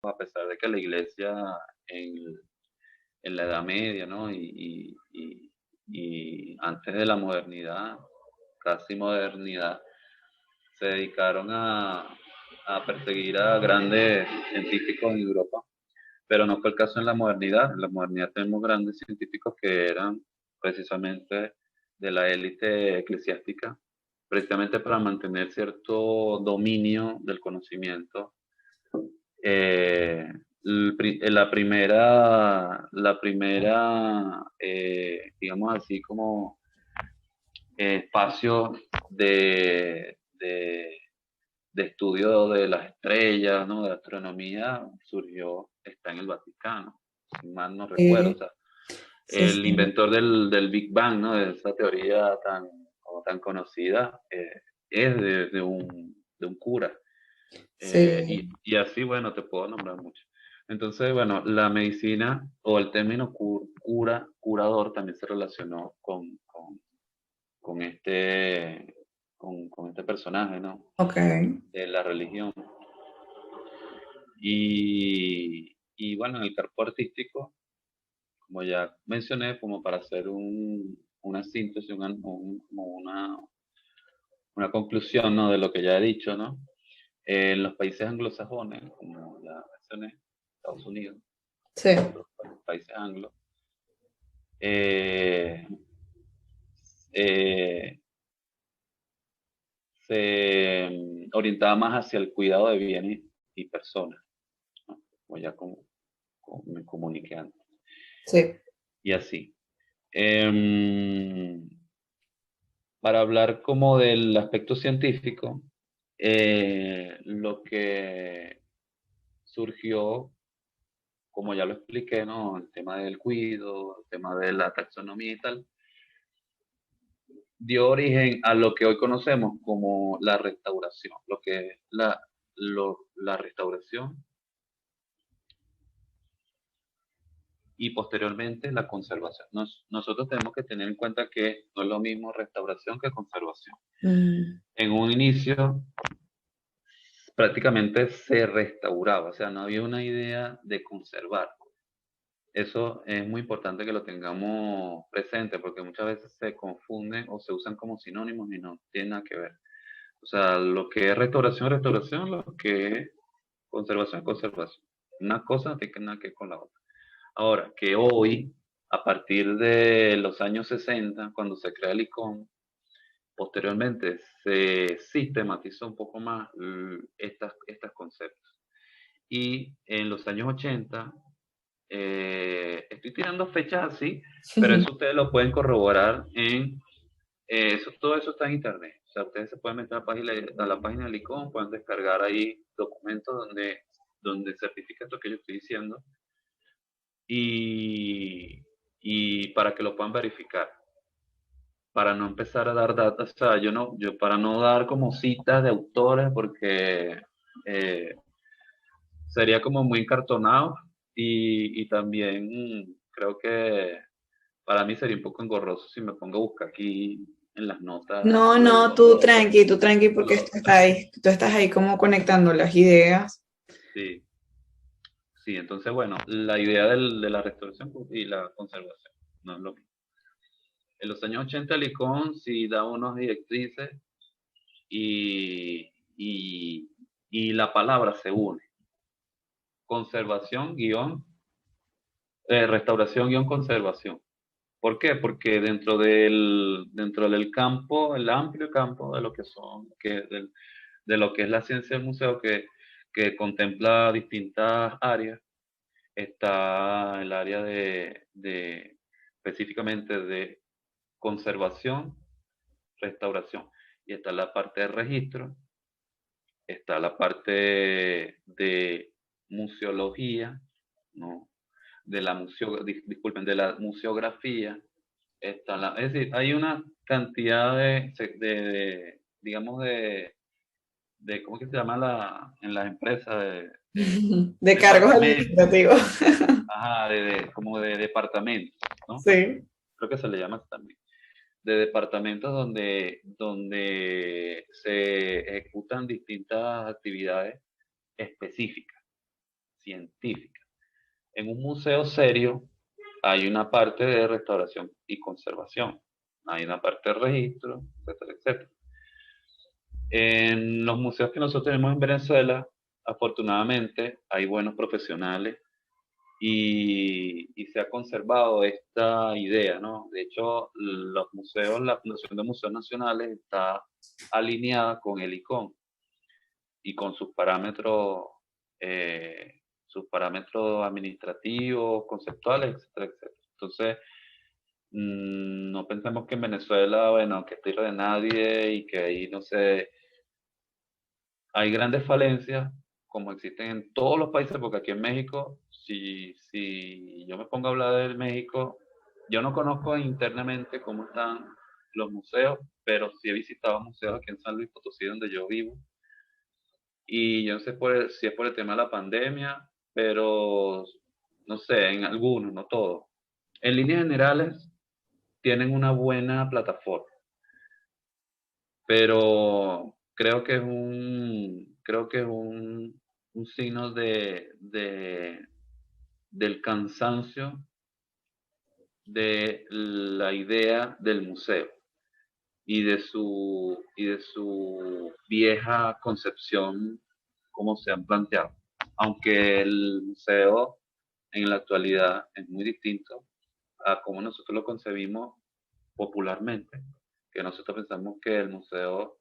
a pesar de que la iglesia en, en la Edad Media, ¿no? Y antes de la modernidad, casi modernidad, se dedicaron a perseguir a grandes científicos en Europa, pero no fue el caso en la modernidad. En la modernidad tenemos grandes científicos que eran precisamente de la élite eclesiástica, precisamente para mantener cierto dominio del conocimiento. Eh, digamos así como espacio de estudio de las estrellas, ¿no? De astronomía, está en el Vaticano, si mal no recuerdo. O Sí, sea, sí, el sí. inventor del Big Bang, ¿no? De esa teoría tan conocida, es de un cura. Sí. Y así, bueno, te puedo nombrar mucho. Entonces, bueno, la medicina o el término curador también se relacionó con con este personaje, ¿no? Ok. De la religión. Y bueno, en el campo artístico, como ya mencioné, como para hacer una síntesis, como una conclusión, ¿no? De lo que ya he dicho, ¿no? En los países anglosajones, como ya mencioné, Estados Unidos, Sí. otros países anglos, eh, eh, se orientaba más hacia el cuidado de bienes y personas, ¿no? Como ya me comuniqué antes. Sí. Y así. Em, para hablar como del aspecto científico, lo que surgió, como ya lo expliqué, ¿no? El tema del cuido, el tema de la taxonomía y tal, dio origen a lo que hoy conocemos como la restauración, lo que es la restauración y posteriormente la conservación. Nosotros tenemos que tener en cuenta que no es lo mismo restauración que conservación. Mm, En un inicio prácticamente se restauraba, o sea, no había una idea de conservar. Eso es muy importante que lo tengamos presente porque muchas veces se confunden o se usan como sinónimos y no tienen nada que ver. O sea, lo que es restauración, restauración, lo que es conservación, conservación. Una cosa no tiene nada que ver con la otra. Ahora, que hoy, a partir de los años 60, cuando se crea el ICON, posteriormente se sistematizó un poco más estas conceptos. Y en los años 80, estoy tirando fechas así, pero eso ustedes lo pueden corroborar todo eso está en internet. O sea, ustedes se pueden meter a la página del ICON, pueden descargar ahí documentos donde certifica esto que yo estoy diciendo y, y para que lo puedan verificar. Para no empezar a dar datos, o sea, para no dar como citas de autores, porque eh, sería como muy encartonado y también creo que para mí sería un poco engorroso si me pongo a buscar aquí en las notas no, no, tú tranqui, porque lo- esto está ahí, tú estás ahí como conectando las ideas. sí, sí, entonces bueno, la idea de la restauración y la conservación no es lo mismo. En los años 80 el ICON sí da unos directrices y, y, y la palabra se une. Conservación guión, restauración guión conservación. ¿Por qué? Porque dentro del campo, el amplio campo de lo que son, de lo que es la ciencia del museo, que contempla distintas áreas, está el área específicamente de conservación, restauración, y está la parte de registro, está la parte de museología, ¿no? Disculpen, de la museografía, es decir, hay una cantidad digamos, ¿cómo que se llama en las empresas? De cargos Departamentos, administrativos. ajá, como de departamentos, ¿no? Sí. Creo que se le llama así también. De departamentos donde se ejecutan distintas actividades específicas, científica. En un museo serio hay una parte de restauración y conservación, hay una parte de registro, etcétera, etcétera. En los museos que nosotros tenemos en Venezuela, afortunadamente hay buenos profesionales y se ha conservado esta idea, ¿no? De hecho, los museos, la Fundación de Museos Nacionales está alineada con el ICON y con sus parámetros administrativos, conceptuales, etcétera, etcétera. Entonces, no pensemos que en Venezuela, bueno, que es tierra de nadie y que ahí, no sé, hay grandes falencias como existen en todos los países, porque aquí en México, si yo me pongo a hablar del México, yo no conozco internamente cómo están los museos, pero sí he visitado museos aquí en San Luis Potosí, donde yo vivo, y yo no sé si es por el tema de la pandemia, pero no sé, en algunos, no todos. En líneas generales, tienen una buena plataforma, pero creo que es un signo del cansancio de la idea del museo y de su vieja concepción como se han planteado. Aunque el museo en la actualidad es muy distinto a como nosotros lo concebimos popularmente, que nosotros pensamos que el museo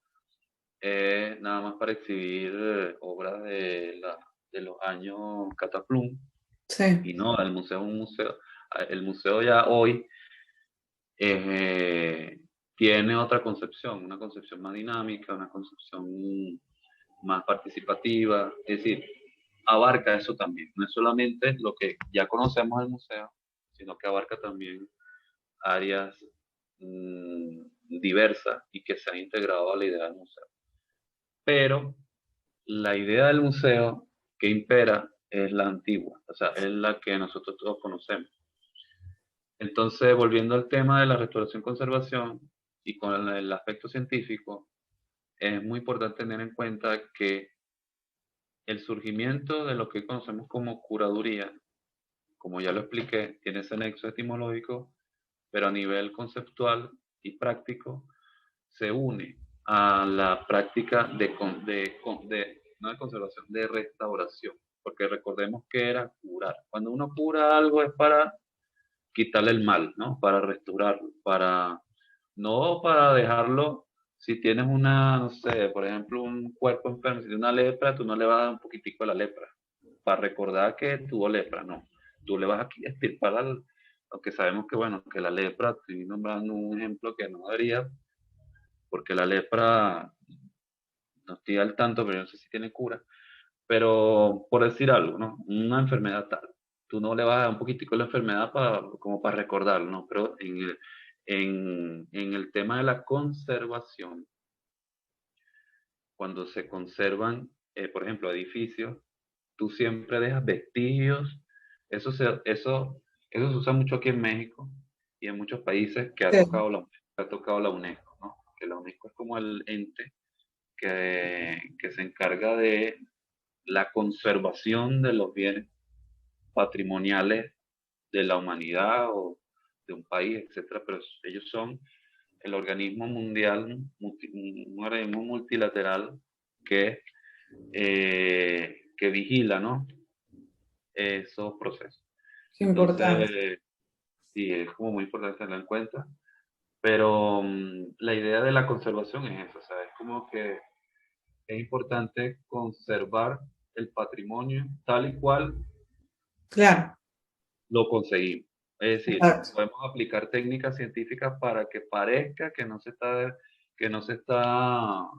es nada más para exhibir obras de los años Cataplum, Sí, y no, el museo es un museo. El museo ya hoy eh, tiene otra concepción, una concepción más dinámica, una concepción más participativa, es decir, abarca eso también. No es solamente lo que ya conocemos del museo, sino que abarca también áreas diversas y que se han integrado a la idea del museo. Pero la idea del museo que impera es la antigua, o sea, es la que nosotros todos conocemos. Entonces, volviendo al tema de la restauración-conservación y con el aspecto científico, es muy importante tener en cuenta que el surgimiento de lo que conocemos como curaduría, como ya lo expliqué, tiene ese nexo etimológico, pero a nivel conceptual y práctico se une a la práctica no de conservación, de restauración, porque recordemos que era curar. Cuando uno cura algo es para quitarle el mal, ¿no? Para restaurarlo, no para dejarlo, si tienes no sé, por ejemplo, un cuerpo enfermo, si tienes una lepra, tú no le vas a dar un poquitico de la lepra, para recordar que tuvo lepra, no. Tú le vas a extirpar aunque sabemos que, bueno, que la lepra, estoy nombrando un ejemplo que no debería, porque la lepra, no estoy al tanto, pero no sé si tiene cura, pero por decir algo, ¿no? Una enfermedad tal. Tú no le vas a dar un poquitico de la enfermedad como para recordarlo, ¿no? Pero en el tema de la conservación, cuando se conservan, por ejemplo, edificios, tú siempre dejas vestigios. Eso se usa mucho aquí en México y en muchos países que ha sí. tocado la UNESCO, ¿no? Que la UNESCO es como el ente que se encarga de la conservación de los bienes patrimoniales de la humanidad o de un país, etcétera, pero ellos son el organismo mundial, un organismo multilateral que vigila, ¿no? Esos procesos. Qué importante. Entonces, sí, es como muy importante tenerlo en cuenta, pero la idea de la conservación es eso, o sea, es como que es importante conservar el patrimonio tal y cual Claro, lo conseguimos. Es decir, exacto. podemos aplicar técnicas científicas para que parezca que no se está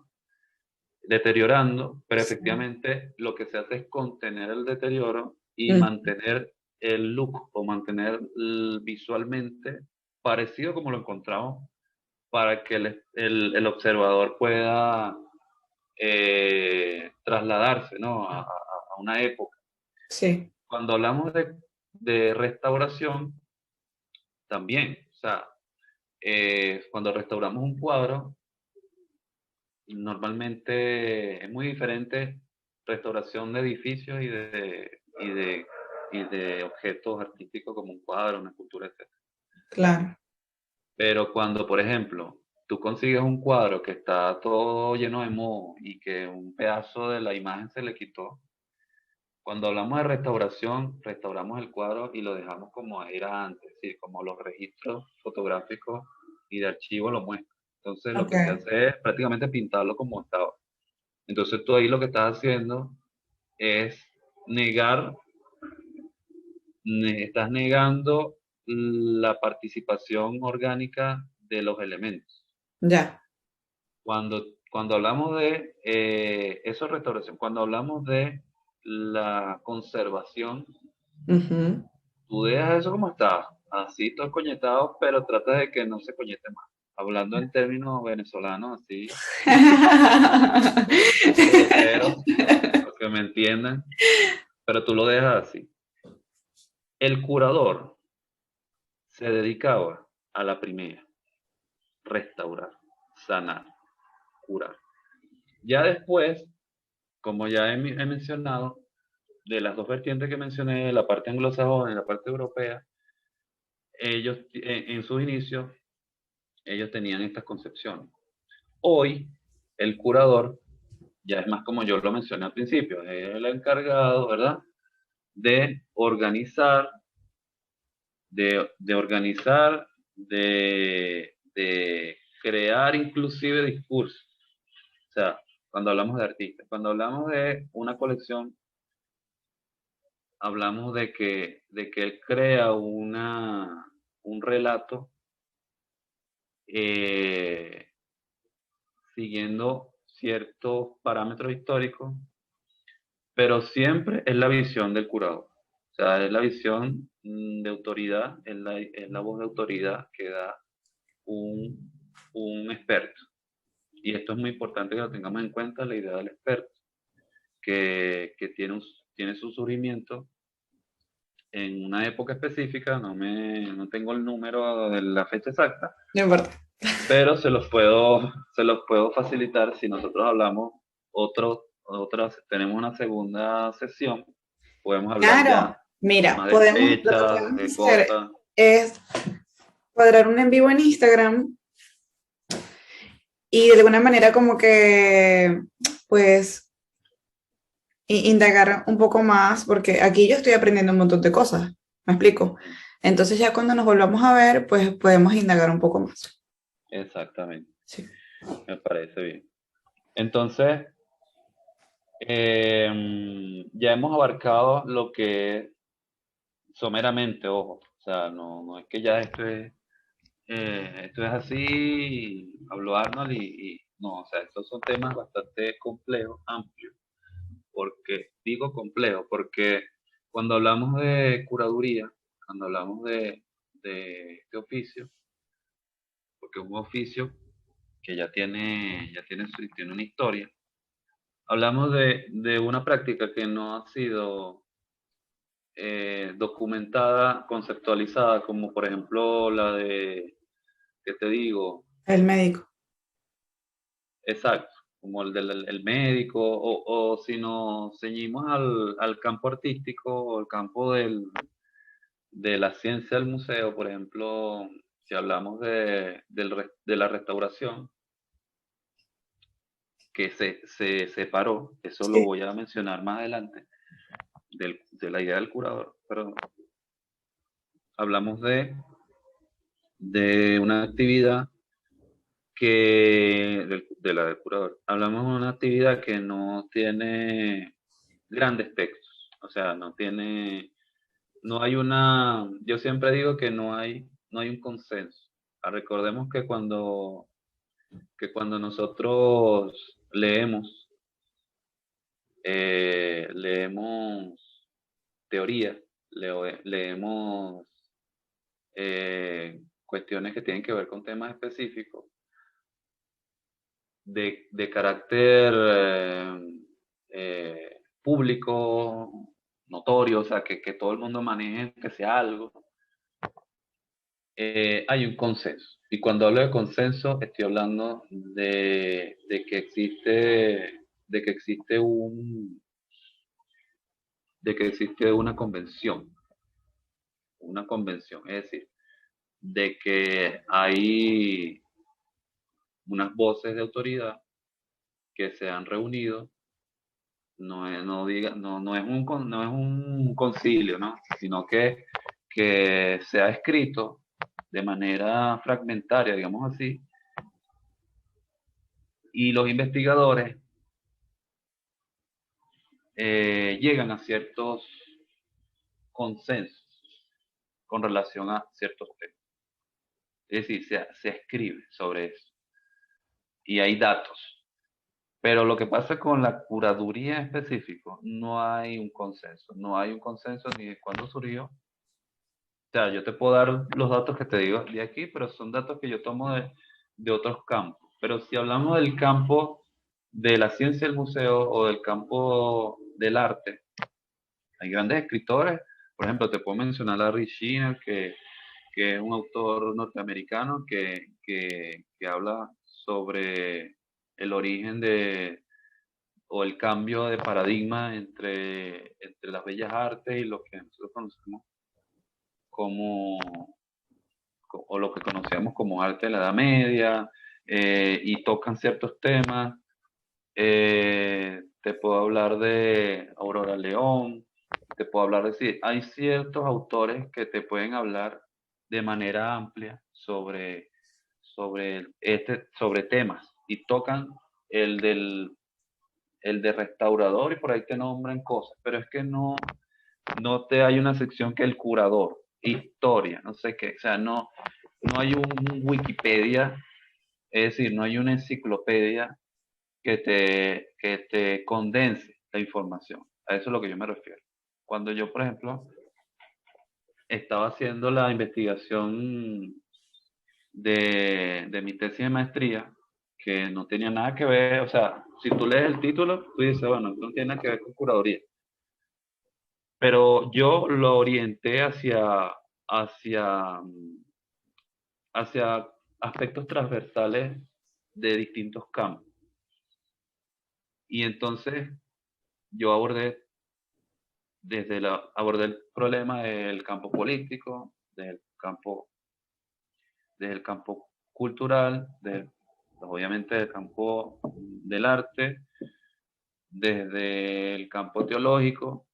deteriorando, pero Sí. efectivamente lo que se hace es contener el deterioro y Mm, mantener el look o mantener visualmente parecido como lo encontramos para que el observador pueda trasladarse, ¿no? a una época. sí, Cuando hablamos de restauración, también, o sea, cuando restauramos un cuadro, normalmente es muy diferente restauración de edificios y de y de, y de objetos artísticos como un cuadro, una escultura, etc. Claro. Pero cuando, por ejemplo, tú consigues un cuadro que está todo lleno de moho y que un pedazo de la imagen se le quitó, cuando hablamos de restauración, restauramos el cuadro y lo dejamos como era antes, es decir, como los registros fotográficos y de archivo lo muestran. Entonces lo Ok. que se hace es prácticamente pintarlo como estaba. Entonces tú ahí lo que estás haciendo es negar, estás negando la participación orgánica de los elementos. Ya. Cuando hablamos de eso es restauración, cuando hablamos de la conservación, Ujú. tú dejas eso como está, así todo coñetado, pero tratas de que no se coñete más. Hablando en términos venezolanos, así, un poco grosero, para que me entiendan, pero tú lo dejas así. El curador se dedicaba a la primera, restaurar, sanar, curar. Ya después, como ya he mencionado, de las dos vertientes que mencioné, la parte anglosajona y la parte europea, ellos en sus inicios, ellos tenían estas concepciones. Hoy, el curador ya es más como yo lo mencioné al principio, es el encargado, ¿verdad? De organizar, de organizar, de crear inclusive discursos. O sea, cuando hablamos de artistas, cuando hablamos de una colección, hablamos de que él crea un relato eh, siguiendo ciertos parámetros históricos, pero siempre es la visión del curador. O sea, es la visión de autoridad, es la voz de autoridad que da un, un experto. Y esto es muy importante que lo tengamos en cuenta, la idea del experto, que tiene su surgimiento en una época específica, no tengo el número de la fecha exacta, No importa. pero se los puedo facilitar si nosotros hablamos tenemos una segunda sesión, podemos hablar Claro. ya Mira, más de lo que fechas, podemos de hacer cosas. es cuadrar un en vivo en Instagram y de alguna manera como que, pues, indagar un poco más, porque aquí yo estoy aprendiendo un montón de cosas, ¿me explico? Entonces ya cuando nos volvamos a ver, pues podemos indagar un poco más. Exactamente, Sí. me parece bien. Entonces, ya hemos abarcado lo que es someramente, ojo, o sea, no es que ya esto es así, habló Arnold no, o sea, estos son temas bastante complejos, amplios. Porque digo complejo? Porque cuando hablamos de curaduría, cuando hablamos de este oficio, porque es un oficio que tiene una historia, hablamos de una práctica que no ha sido documentada, conceptualizada, como por ejemplo la de, ¿qué te digo? El médico. Exacto, como el del el médico, o si nos ceñimos al campo artístico o al campo de la ciencia del museo, por ejemplo, si hablamos de la restauración, que se separó, eso lo Sí. voy a mencionar más adelante, de la idea del curador, pero hablamos de una actividad de la del curador, hablamos de una actividad que no tiene grandes textos, o sea, no hay yo siempre digo que no hay un consenso. Recordemos que cuando nosotros leemos teoría, leemos cuestiones que tienen que ver con temas específicos de carácter público, notorio, o sea, que todo el mundo maneje, que sea algo, hay un consenso. Y cuando hablo de consenso, estoy hablando de que existe de que existe una convención, es decir, de que hay unas voces de autoridad que se han reunido, no es un concilio, ¿no? Sino que se ha escrito de manera fragmentaria, digamos así, y los investigadores llegan a ciertos consensos con relación a ciertos temas. Es decir, se escribe sobre eso y hay datos. Pero lo que pasa con la curaduría en específico, no hay un consenso. No hay un consenso ni de cuándo surgió. O sea, yo te puedo dar los datos que te digo de aquí, pero son datos que yo tomo de otros campos. Pero si hablamos del campo de la ciencia del museo o del campo del arte, hay grandes escritores. Por ejemplo, te puedo mencionar a Larry Schiner, que es un autor norteamericano que habla sobre el origen o el cambio de paradigma entre las bellas artes y lo que nosotros conocemos como, o lo que conocíamos como arte de la Edad Media, y tocan ciertos temas. Te puedo hablar de Aurora León, te puedo hablar de, sí, hay ciertos autores que te pueden hablar de manera amplia sobre temas y tocan el el de restaurador y por ahí te nombran cosas, pero es que no te hay una sección que el curador, historia, no sé qué, o sea, no hay un Wikipedia, es decir, no hay una enciclopedia que te condense la información. A eso es a lo que yo me refiero. Cuando yo, por ejemplo, estaba haciendo la investigación de mi tesis de maestría, que no tenía nada que ver, o sea, si tú lees el título, tú dices, bueno, esto no tiene nada que ver con curaduría. Pero yo lo orienté hacia, hacia aspectos transversales de distintos campos. Y entonces yo abordé el problema del campo político, desde el campo cultural, pues, obviamente del campo del arte, desde el campo teológico,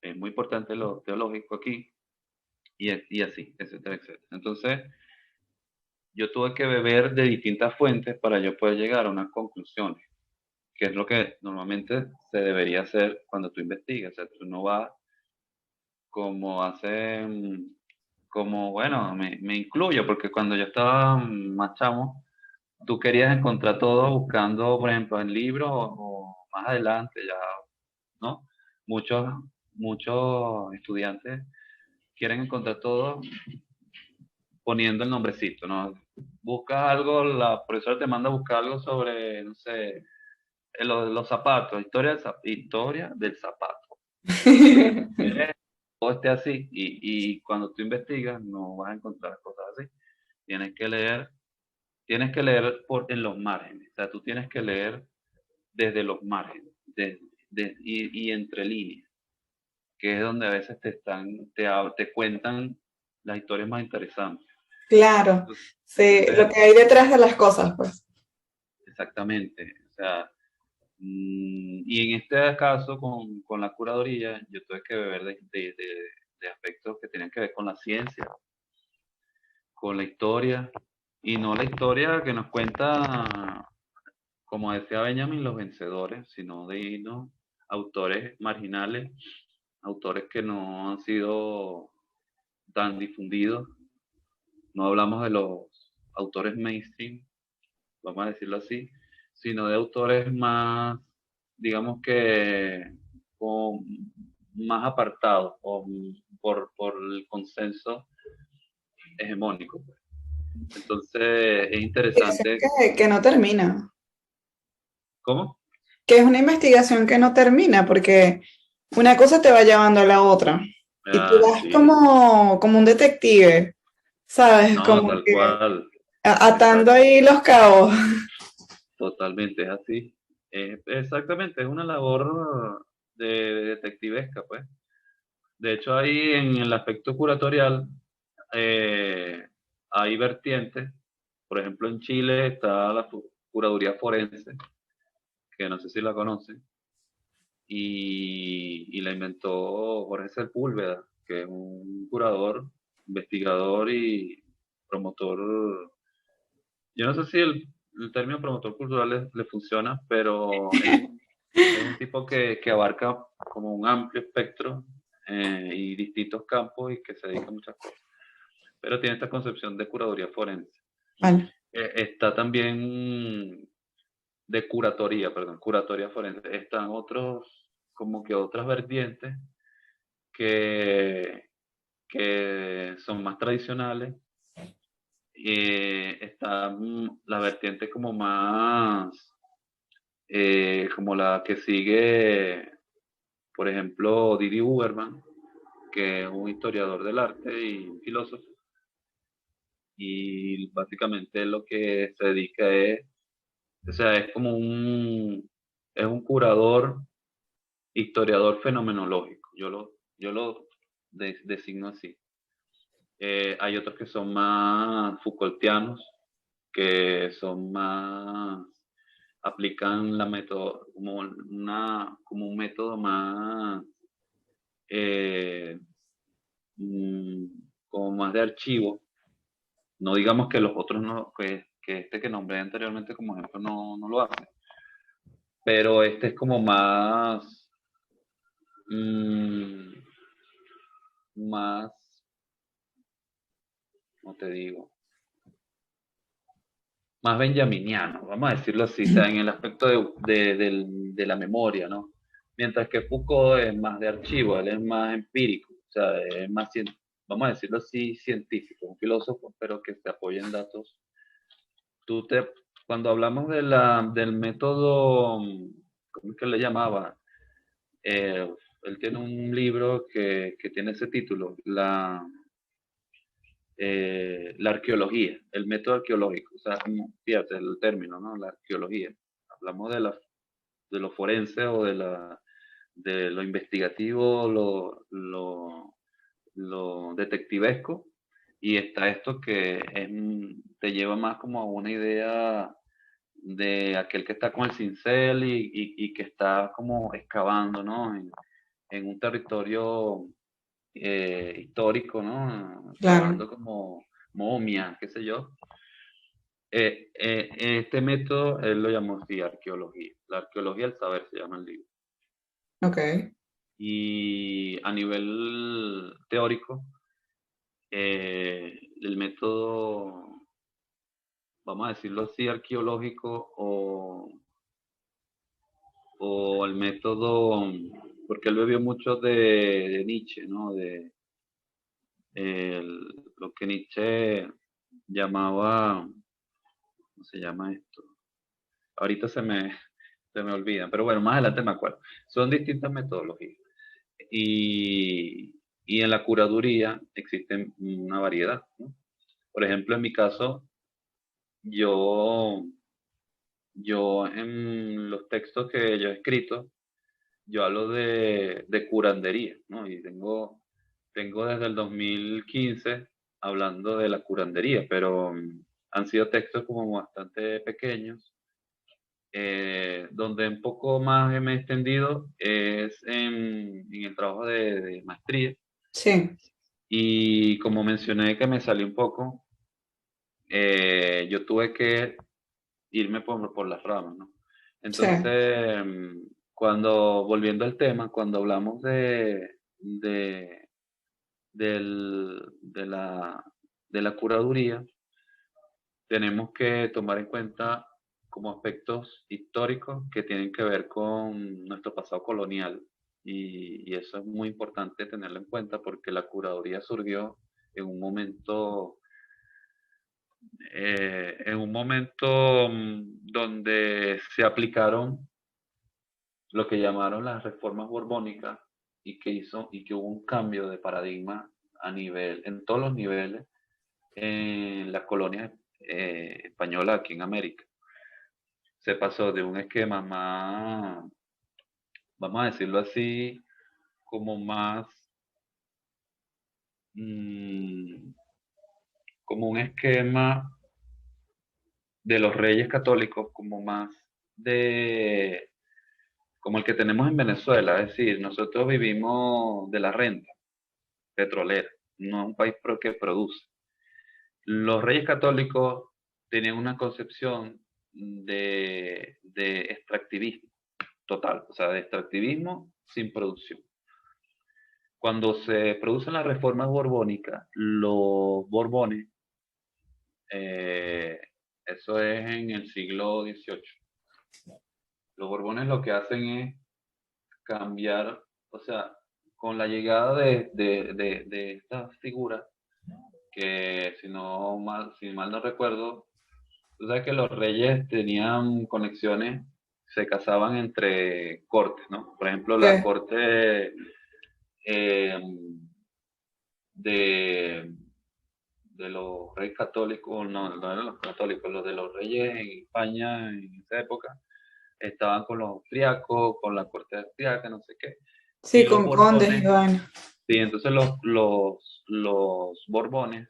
es muy importante lo teológico aquí, y así, etcétera, etcétera. Entonces, yo tuve que beber de distintas fuentes para yo poder llegar a unas conclusiones, que es lo que normalmente se debería hacer cuando tú investigas. O sea, tú no vas como hacen, como, bueno, me incluyo, porque cuando yo estaba más chamo, tú querías encontrar todo buscando, por ejemplo, en libros o más adelante ya, ¿no? Muchos, muchos estudiantes quieren encontrar todo poniendo el nombrecito, ¿no? Buscas algo, la profesora te manda a buscar algo sobre, no sé, los zapatos, historia del zapato. Todo esté así, y cuando tú investigas no vas a encontrar cosas así. Tienes que leer en los márgenes, o sea, tú tienes que leer desde los márgenes y entre líneas, que es donde a veces te cuentan las historias más interesantes. Claro, sí, lo Entonces, que hay detrás de las cosas, pues. exactamente, o sea, y en este caso con la curaduría, yo tuve que beber de aspectos que tienen que ver con la ciencia, con la historia, y no la historia que nos cuenta, como decía Benjamin, los vencedores, sino de irnos autores marginales, autores que no han sido tan difundidos. No hablamos de los autores mainstream, vamos a decirlo así, sino de autores más, digamos que con, más apartados por el consenso hegemónico. Entonces es interesante. Que no termina, ¿Cómo? que es una investigación que no termina, porque una cosa te va llevando a la otra. Y tú Ah, vas sí. como un detective, ¿sabes? No, Como tal que cual. atando Exacto. ahí los cabos. Totalmente es así. Exactamente, es una labor. detectivesca, pues. De hecho, ahí en el aspecto curatorial eh, hay vertientes. Por ejemplo, en Chile está la curaduría forense, que no sé si la conocen, y la inventó Jorge Sepúlveda, que es un curador, investigador y promotor. Yo no sé si el término promotor cultural le funciona, pero es un tipo que abarca como un amplio espectro y distintos campos y que se dedica a muchas cosas. Pero tiene esta concepción de curaduría forense. Vale. Está también de curatoría, perdón, curatoría forense. Están otros, como que otras vertientes que, que son más tradicionales. Está la vertiente como más, como la que sigue, por ejemplo, Didi Uberman, que es un historiador del arte y un filósofo, y básicamente lo que se dedica es, o sea, es un curador, historiador fenomenológico, yo lo designo así. Hay otros que son más Foucaultianos, que son más, aplican la método, como un método más, eh, mm, como más de archivo. No digamos que los otros no, que este que nombré anteriormente como ejemplo no lo hace, pero este es como más, mm, más, ¿cómo te digo? Más benjaminiano, vamos a decirlo así, o sea, en el aspecto de la memoria, ¿no? Mientras que Foucault es más de archivo, él es más empírico, o sea, es más, vamos a decirlo así, científico, un filósofo, pero que se apoya en datos. Tú te, cuando hablamos del método, ¿cómo es que le llamaba? Eh, Él tiene un libro que tiene ese título, la arqueología, el método arqueológico, o sea, fíjate el término, ¿no? La arqueología. Hablamos de lo forense o de lo investigativo, lo detectivesco, y está esto que te lleva más como a una idea de aquel que está con el cincel y que está como excavando, ¿no? En un territorio histórico, ¿no? Claro. Excavando como momias, qué sé yo. Este método él lo llamó así arqueología. La arqueología del saber se llama el libro. Ok. Y a nivel teórico, el método, vamos a decirlo así, arqueológico o el método, porque él bebió mucho de Nietzsche, ¿no? Lo que Nietzsche llamaba, ¿cómo se llama esto? Ahorita se me olvida, pero bueno, más adelante me acuerdo. Son distintas metodologías. Y en la curaduría existen una variedad, ¿no? Por ejemplo, en mi caso, yo, yo en los textos que yo he escrito, yo hablo de curandería, ¿no? Y tengo desde el 2015 hablando de la curandería, pero han sido textos como bastante pequeños. Donde un poco más me he extendido es en el trabajo de maestría. Sí, Y como mencioné que me salí un poco, yo tuve que irme por las ramas, ¿no? sí, Entonces, volviendo al tema, cuando hablamos de de la curaduría, tenemos que tomar en cuenta como aspectos históricos que tienen que ver con nuestro pasado colonial. Y eso es muy importante tenerlo en cuenta porque la curaduría surgió en un momento, donde se aplicaron lo que llamaron las reformas borbónicas y que hubo un cambio de paradigma en todos los niveles en las colonias españolas aquí en América. Se pasó de un esquema más vamos a decirlo así, como más, mm, como un esquema de los reyes católicos, como más de, como el que tenemos en Venezuela, es decir, nosotros vivimos de la renta petrolera, no es un país que produce. Los reyes católicos tenían una concepción de extractivismo total, o sea, de extractivismo sin producción. Cuando se producen las reformas borbónicas, los borbones, eh, eso es en el siglo XVIII, los borbones lo que hacen es cambiar, o sea, con la llegada de esta figura, que si mal no recuerdo, tú sabes que los reyes tenían conexiones, se casaban entre cortes, ¿no? Por ejemplo, la ¿Qué? corte eh, de, de los reyes católicos, no eran los católicos, los de los reyes en España en esa época, estaban con los austriacos, con la corte austriaca, no sé qué. Y Sí, los con condes y borbones, vaina. sí, entonces los borbones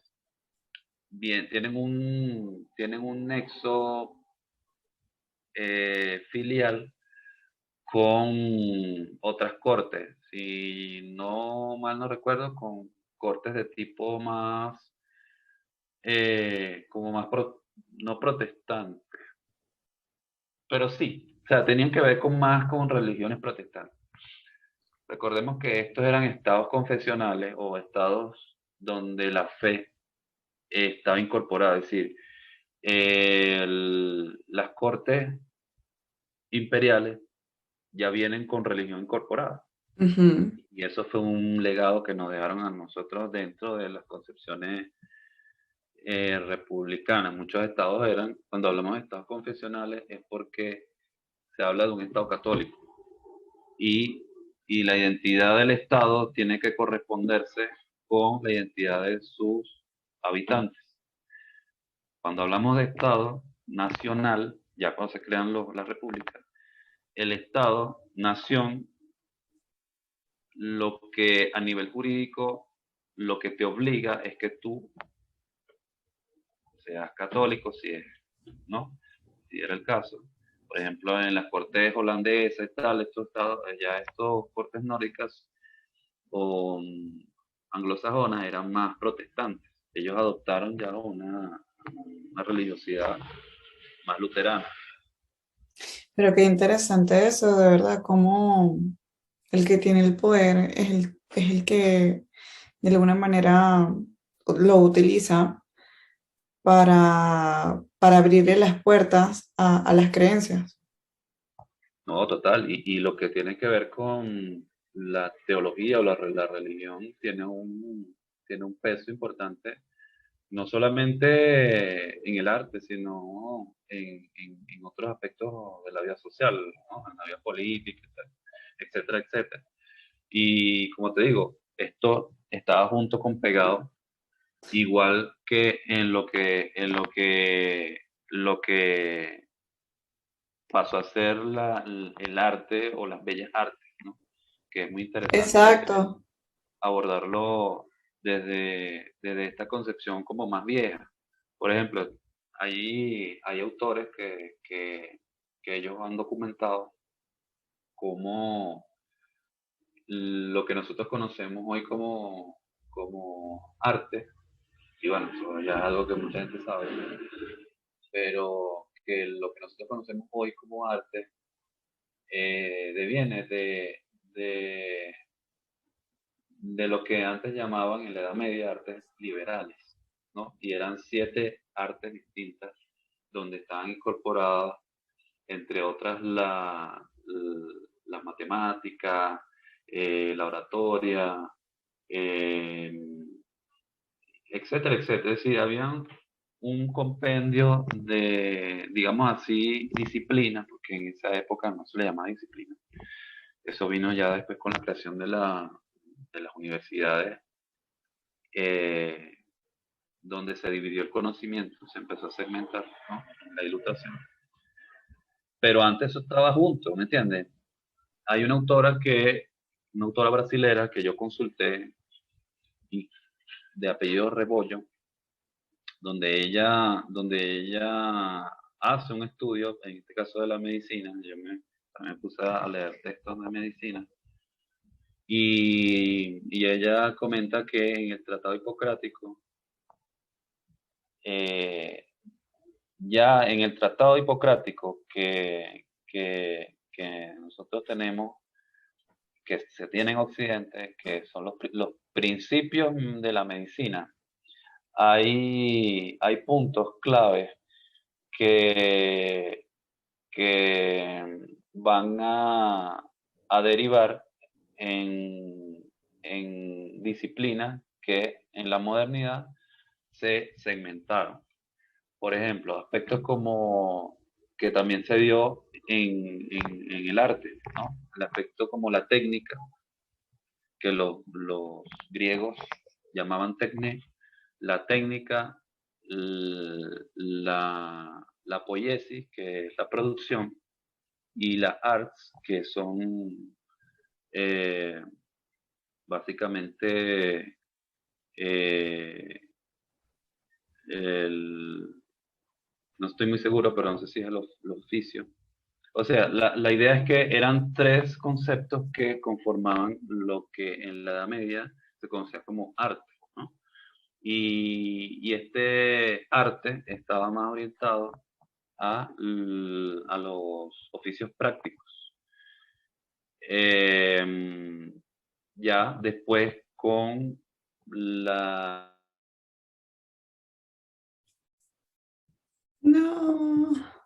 bien, tienen un nexo filial con otras cortes. Si no mal no recuerdo, con cortes de tipo más, como más, no protestante, pero sí, o sea, tenían que ver con más con religiones protestantes. Recordemos que estos eran estados confesionales o estados donde la fe estaba incorporada, es decir, las cortes imperiales ya vienen con religión incorporada. Ujú. Y eso fue un legado que nos dejaron a nosotros dentro de las concepciones republicanas. Muchos estados eran, cuando hablamos de estados confesionales, es porque se habla de un estado católico. Y, y la identidad del estado tiene que corresponderse con la identidad de sus habitantes. Cuando hablamos de estado nacional, ya cuando se crean las repúblicas, el estado, nación, lo que a nivel jurídico, lo que te obliga es que tú seas católico, si es, ¿no? Si era el caso. Por ejemplo, en las cortes holandesas y tal, ya estos cortes nórdicas o anglosajonas eran más protestantes. Ellos adoptaron ya una religiosidad más luterana. Pero qué interesante eso, de verdad, cómo el que tiene el poder es el que de alguna manera lo utiliza para abrirle las puertas a las creencias. No, total. Y lo que tiene que ver con la teología o la religión tiene un peso importante, no solamente en el arte, sino en otros aspectos de la vida social, ¿no? En la vida política, etcétera, etcétera. Y como te digo, esto estaba junto con pegado, igual que lo que pasó a ser el arte o las bellas artes, ¿no? Que es muy interesante Exacto. abordarlo desde esta concepción como más vieja. Por ejemplo, hay autores que ellos han documentado cómo lo que nosotros conocemos hoy como arte, y bueno, eso ya es algo que mucha gente sabe, pero que lo que nosotros conocemos hoy como arte deviene de, de lo que antes llamaban en la Edad Media artes liberales, ¿no? Y eran 7 artes distintas donde estaban incorporadas, entre otras, la matemática, la oratoria, eh, etcétera, etcétera. Es decir, había un compendio de, digamos así, disciplinas, porque en esa época no se le llamaba disciplina. Eso vino ya después con la creación de las universidades, eh, donde se dividió el conocimiento, se empezó a segmentar, ¿no? La ilustración. Pero antes eso estaba junto, ¿me entiendes? hay una autora brasilera que yo consulté, y de apellido Rebollo, donde ella hace un estudio, en este caso de la medicina. También puse a leer textos de medicina, y ella comenta que en el Tratado Hipocrático, eh, ya en el Tratado Hipocrático que nosotros tenemos, que se tiene en Occidente, que son los principios de la medicina, hay puntos claves que, que van a derivar en disciplinas que en la modernidad se segmentaron. Por ejemplo, aspectos como que también se dio en el arte, ¿no? El aspecto como la técnica, que los griegos llamaban tecné, la técnica, la poiesis, que es la producción, y la arts, que son eh, básicamente eh, el, no estoy muy seguro, pero no sé si es el oficio. O sea, la idea es que eran tres conceptos que conformaban lo que en la Edad Media se conocía como arte, ¿no? Y este arte estaba más orientado a los oficios prácticos. Ya después con la... No.